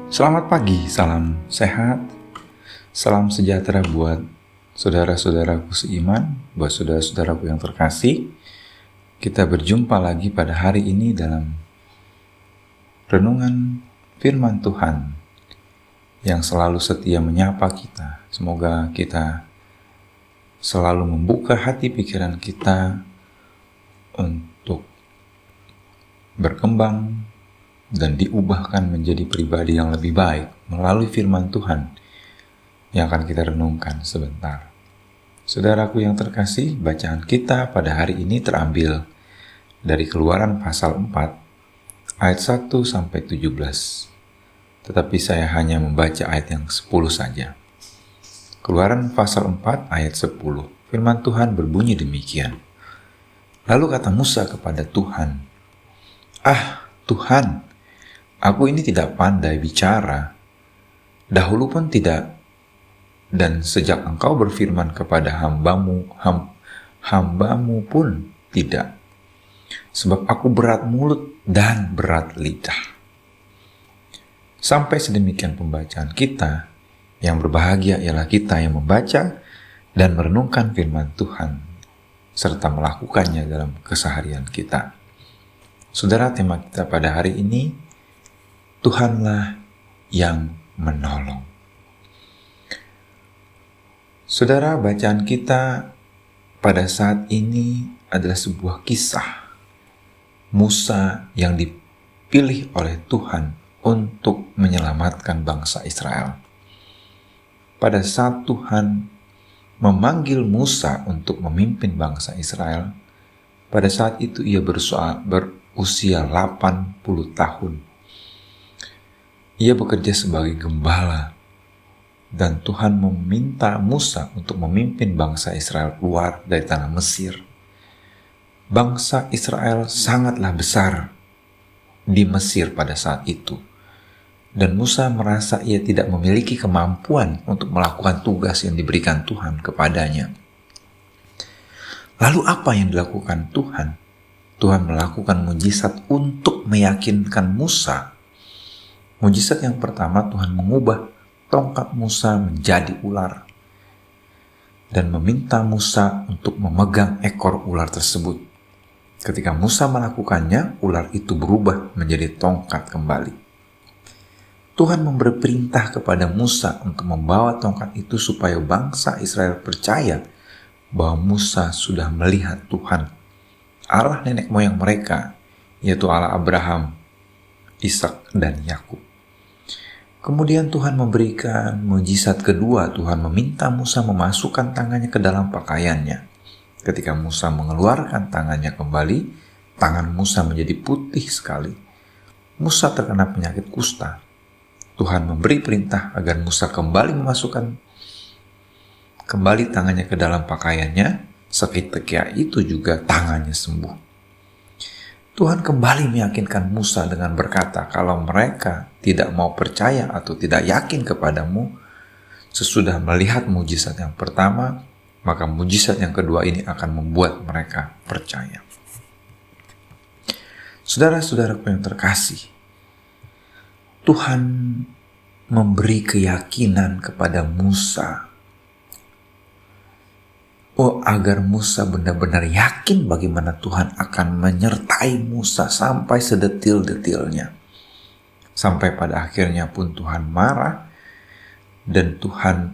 Selamat pagi, salam sehat, salam sejahtera buat saudara-saudaraku seiman, buat saudara-saudaraku yang terkasih. Kita berjumpa lagi pada hari ini dalam renungan firman Tuhan yang selalu setia menyapa kita. Semoga kita selalu membuka hati pikiran kita untuk berkembang dan diubahkan menjadi pribadi yang lebih baik melalui firman Tuhan yang akan kita renungkan sebentar. Saudaraku yang terkasih, bacaan kita pada hari ini terambil dari Keluaran pasal 4 ayat 1 sampai 17. Tetapi saya hanya membaca ayat yang 10 saja. Keluaran pasal 4 ayat 10. Firman Tuhan berbunyi demikian. Lalu kata Musa kepada Tuhan, "Ah, Tuhan, aku ini tidak pandai bicara, dahulu pun tidak, dan sejak Engkau berfirman kepada hambamu pun tidak, sebab aku berat mulut dan berat lidah." Sampai sedemikian pembacaan kita. Yang berbahagia ialah kita yang membaca dan merenungkan firman Tuhan, serta melakukannya dalam keseharian kita. Saudara, tema kita pada hari ini, Tuhanlah yang menolong. Saudara, bacaan kita pada saat ini adalah sebuah kisah Musa yang dipilih oleh Tuhan untuk menyelamatkan bangsa Israel. Pada saat Tuhan memanggil Musa untuk memimpin bangsa Israel, pada saat itu ia berusia 80 tahun. Ia bekerja sebagai gembala, dan Tuhan meminta Musa untuk memimpin bangsa Israel keluar dari tanah Mesir. Bangsa Israel sangatlah besar di Mesir pada saat itu, dan Musa merasa ia tidak memiliki kemampuan untuk melakukan tugas yang diberikan Tuhan kepadanya. Lalu apa yang dilakukan Tuhan? Tuhan melakukan mujizat untuk meyakinkan Musa. Mujizat yang pertama, Tuhan mengubah tongkat Musa menjadi ular dan meminta Musa untuk memegang ekor ular tersebut. Ketika Musa melakukannya, ular itu berubah menjadi tongkat kembali. Tuhan memberi perintah kepada Musa untuk membawa tongkat itu supaya bangsa Israel percaya bahwa Musa sudah melihat Tuhan, Allah nenek moyang mereka, yaitu Allah Abraham, Ishak, dan Yakub. Kemudian Tuhan memberikan mujizat kedua. Tuhan meminta Musa memasukkan tangannya ke dalam pakaiannya. Ketika Musa mengeluarkan tangannya kembali, tangan Musa menjadi putih sekali. Musa terkena penyakit kusta. Tuhan memberi perintah agar Musa kembali memasukkan kembali tangannya ke dalam pakaiannya. Seketika itu juga tangannya sembuh. Tuhan kembali meyakinkan Musa dengan berkata, kalau mereka tidak mau percaya atau tidak yakin kepadamu sesudah melihat mujizat yang pertama, maka mujizat yang kedua ini akan membuat mereka percaya. Saudara-saudaraku yang terkasih, Tuhan memberi keyakinan kepada Musa agar Musa benar-benar yakin bagaimana Tuhan akan menyertai Musa sampai sedetil-detilnya. Sampai pada akhirnya pun Tuhan marah dan Tuhan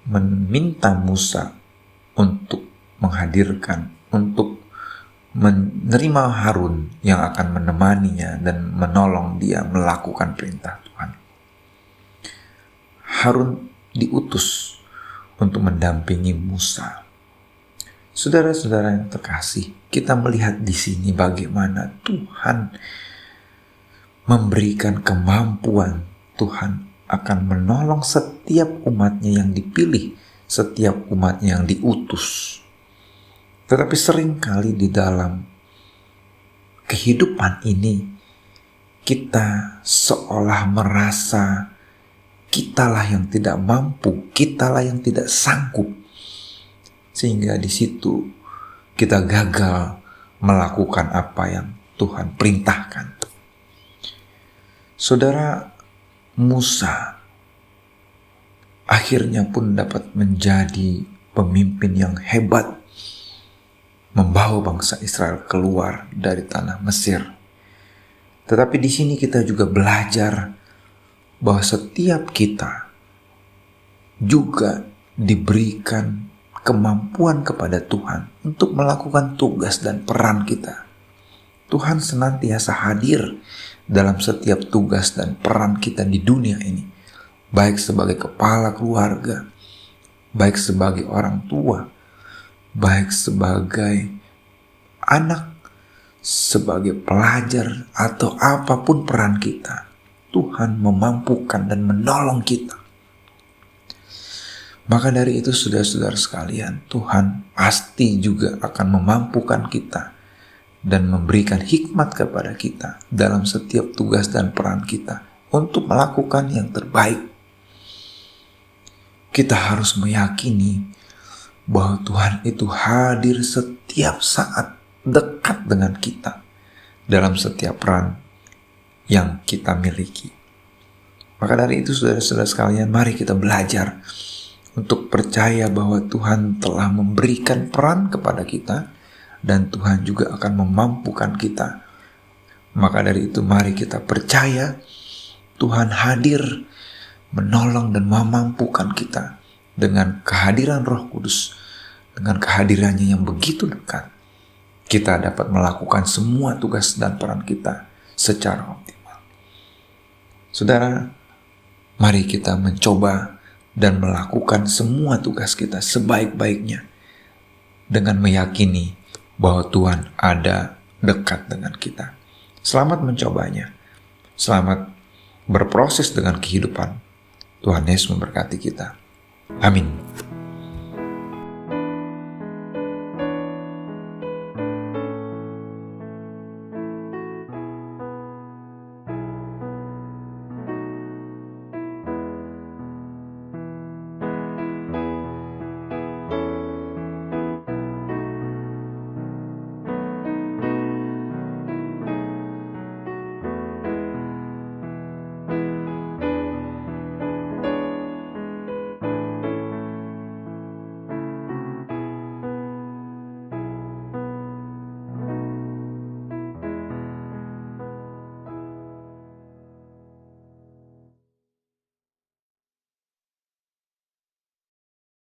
meminta Musa untuk menerima Harun yang akan menemaninya dan menolong dia melakukan perintah Tuhan. Harun diutus untuk mendampingi Musa. Saudara-saudara yang terkasih, kita melihat di sini bagaimana Tuhan memberikan kemampuan. Tuhan akan menolong setiap umatnya yang dipilih, setiap umatnya yang diutus. Tetapi seringkali di dalam kehidupan ini, kita seolah merasa kitalah yang tidak mampu, kitalah yang tidak sanggup. Sehingga di situ kita gagal melakukan apa yang Tuhan perintahkan. Saudara, Musa akhirnya pun dapat menjadi pemimpin yang hebat, membawa bangsa Israel keluar dari tanah Mesir. Tetapi di sini kita juga belajar bahwa setiap kita juga diberikan kemampuan kepada Tuhan untuk melakukan tugas dan peran kita. Tuhan senantiasa hadir dalam setiap tugas dan peran kita di dunia ini, baik sebagai kepala keluarga, baik sebagai orang tua, baik sebagai anak, sebagai pelajar, atau apapun peran kita. Tuhan memampukan dan menolong kita. Maka dari itu saudara-saudara sekalian, Tuhan pasti juga akan memampukan kita dan memberikan hikmat kepada kita dalam setiap tugas dan peran kita untuk melakukan yang terbaik. Kita harus meyakini bahwa Tuhan itu hadir setiap saat, dekat dengan kita dalam setiap peran yang kita miliki. Maka dari itu saudara-saudara sekalian, mari kita belajar untuk percaya bahwa Tuhan telah memberikan peran kepada kita dan Tuhan juga akan memampukan kita. Maka dari itu mari kita percaya Tuhan hadir menolong dan memampukan kita dengan kehadiran Roh Kudus, dengan kehadirannya yang begitu dekat. Kita dapat melakukan semua tugas dan peran kita secara optimal. Saudara, mari kita mencoba dan melakukan semua tugas kita sebaik-baiknya dengan meyakini bahwa Tuhan ada dekat dengan kita. Selamat mencobanya. Selamat berproses dengan kehidupan. Tuhan Yesus memberkati kita. Amin.